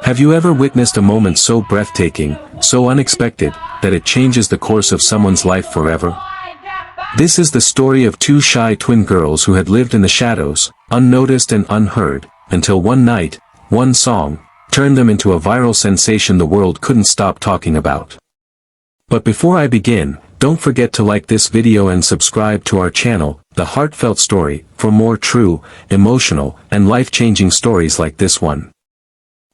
Have you ever witnessed a moment so breathtaking, so unexpected, that it changes the course of someone's life forever? This is the story of two shy twin girls who had lived in the shadows, unnoticed and unheard, until one night, one song, turned them into a viral sensation the world couldn't stop talking about. But before I begin, don't forget to like this video and subscribe to our channel, The Heartfelt Story, for more true, emotional, and life-changing stories like this one.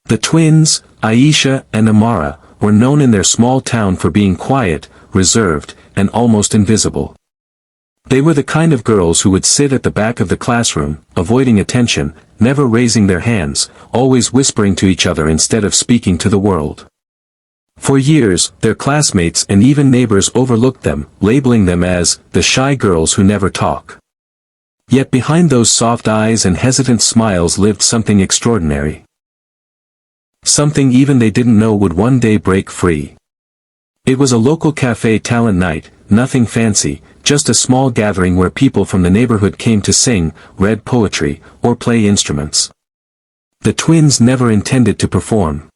The twins, Aisha and Amara, were known in their small town for being quiet, reserved, and almost invisible. They were the kind of girls who would sit at the back of the classroom, avoiding attention, never raising their hands, always whispering to each other instead of speaking to the world. For years, their classmates and even neighbors overlooked them, labeling them as the shy girls who never talk. Yet behind those soft eyes and hesitant smiles lived something extraordinary. Something even they didn't know would one day break free. It was a local café talent night, nothing fancy, just a small gathering where people from the neighborhood came to sing, read poetry, or play instruments. The twins never intended to perform.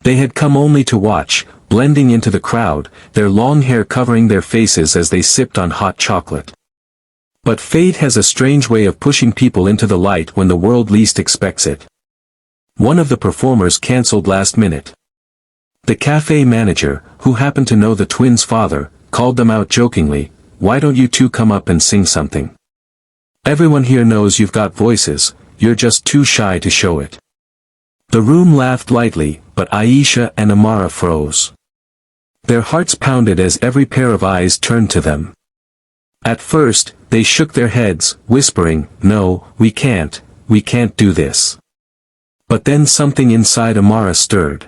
They had come only to watch, blending into the crowd, their long hair covering their faces as they sipped on hot chocolate. But fate has a strange way of pushing people into the light when the world least expects it. One of the performers canceled last minute. The cafe manager, who happened to know the twins' father, called them out jokingly, "Why don't you two come up and sing something? Everyone here knows you've got voices, you're just too shy to show it." The room laughed lightly, but Aisha and Amara froze. Their hearts pounded as every pair of eyes turned to them. At first, they shook their heads, whispering, "No, we can't do this." But then something inside Amara stirred.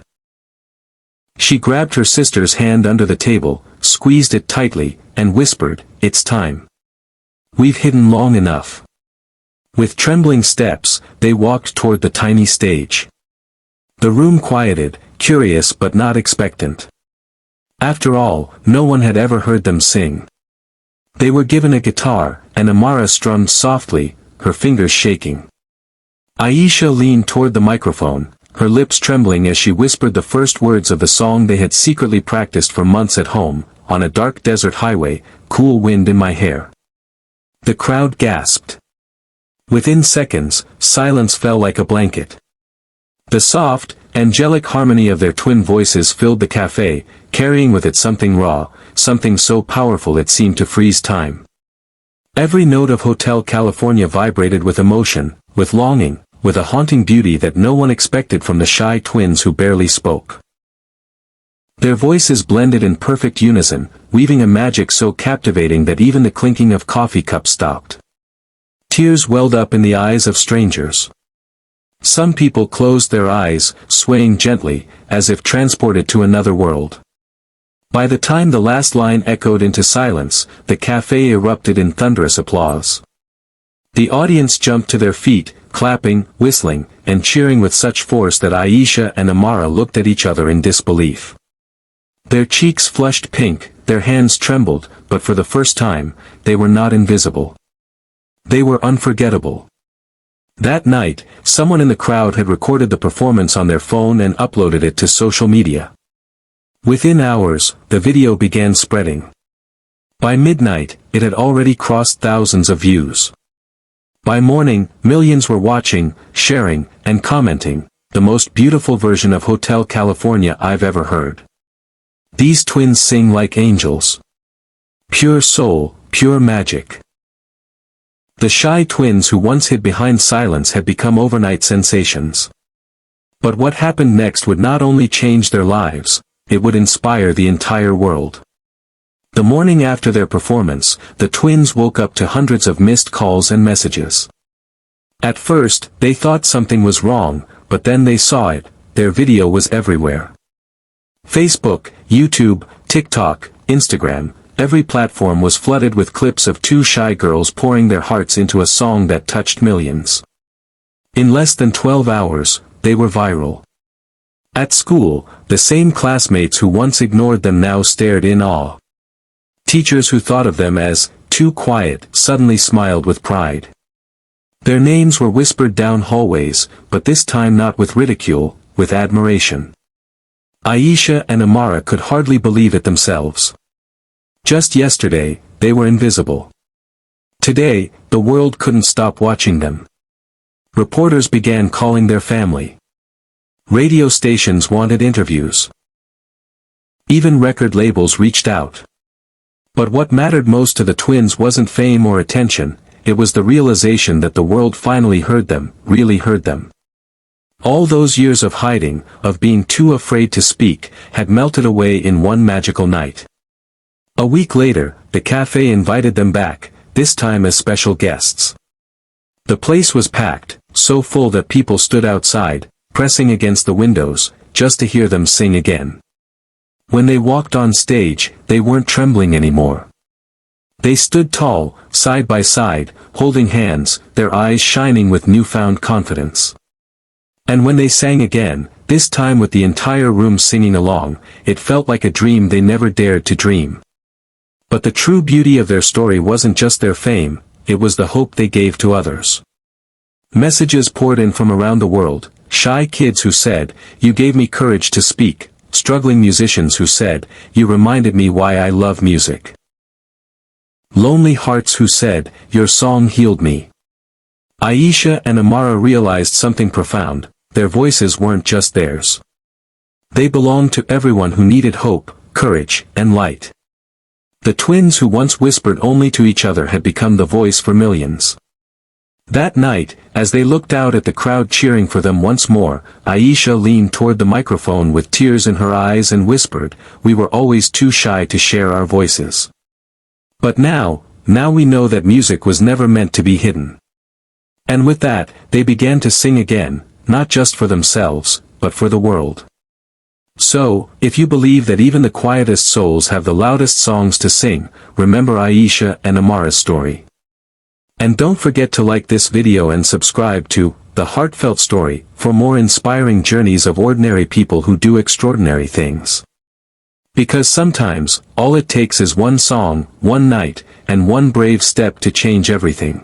She grabbed her sister's hand under the table, squeezed it tightly, and whispered, "It's time. We've hidden long enough." With trembling steps, they walked toward the tiny stage. The room quieted, curious but not expectant. After all, no one had ever heard them sing. They were given a guitar, and Amara strummed softly, her fingers shaking. Aisha leaned toward the microphone, her lips trembling as she whispered the first words of the song they had secretly practiced for months at home, "On a dark desert highway, cool wind in my hair." The crowd gasped. Within seconds, silence fell like a blanket. The soft, angelic harmony of their twin voices filled the cafe, carrying with it something raw, something so powerful it seemed to freeze time. Every note of Hotel California vibrated with emotion, with longing, with a haunting beauty that no one expected from the shy twins who barely spoke. Their voices blended in perfect unison, weaving a magic so captivating that even the clinking of coffee cups stopped. Tears welled up in the eyes of strangers. Some people closed their eyes, swaying gently, as if transported to another world. By the time the last line echoed into silence, the cafe erupted in thunderous applause. The audience jumped to their feet, clapping, whistling, and cheering with such force that Aisha and Amara looked at each other in disbelief. Their cheeks flushed pink, their hands trembled, but for the first time, they were not invisible. They were unforgettable. That night, someone in the crowd had recorded the performance on their phone and uploaded it to social media. Within hours, the video began spreading. By midnight, it had already crossed thousands of views. By morning, millions were watching, sharing, and commenting, "The most beautiful version of Hotel California I've ever heard. These twins sing like angels. Pure soul, pure magic." The shy twins who once hid behind silence had become overnight sensations. But what happened next would not only change their lives, it would inspire the entire world. The morning after their performance, the twins woke up to hundreds of missed calls and messages. At first, they thought something was wrong, but then they saw it, their video was everywhere. Facebook, YouTube, TikTok, Instagram, every platform was flooded with clips of two shy girls pouring their hearts into a song that touched millions. In less than 12 hours, they were viral. At school, the same classmates who once ignored them now stared in awe. Teachers who thought of them as too quiet suddenly smiled with pride. Their names were whispered down hallways, but this time not with ridicule, with admiration. Aisha and Amara could hardly believe it themselves. Just yesterday, they were invisible. Today, the world couldn't stop watching them. Reporters began calling their family. Radio stations wanted interviews. Even record labels reached out. But what mattered most to the twins wasn't fame or attention, it was the realization that the world finally heard them, really heard them. All those years of hiding, of being too afraid to speak, had melted away in one magical night. A week later, the café invited them back, this time as special guests. The place was packed, so full that people stood outside, pressing against the windows, just to hear them sing again. When they walked on stage, they weren't trembling anymore. They stood tall, side by side, holding hands, their eyes shining with newfound confidence. And when they sang again, this time with the entire room singing along, it felt like a dream they never dared to dream. But the true beauty of their story wasn't just their fame, it was the hope they gave to others. Messages poured in from around the world, shy kids who said, "You gave me courage to speak," struggling musicians who said, "You reminded me why I love music." Lonely hearts who said, "Your song healed me." Aisha and Amara realized something profound, their voices weren't just theirs. They belonged to everyone who needed hope, courage, and light. The twins who once whispered only to each other had become the voice for millions. That night, as they looked out at the crowd cheering for them once more, Aisha leaned toward the microphone with tears in her eyes and whispered, "We were always too shy to share our voices. But now we know that music was never meant to be hidden." And with that, they began to sing again, not just for themselves, but for the world. So, if you believe that even the quietest souls have the loudest songs to sing, remember Aisha and Amara's story. And don't forget to like this video and subscribe to The Heartfelt Story for more inspiring journeys of ordinary people who do extraordinary things. Because sometimes, all it takes is one song, one night, and one brave step to change everything.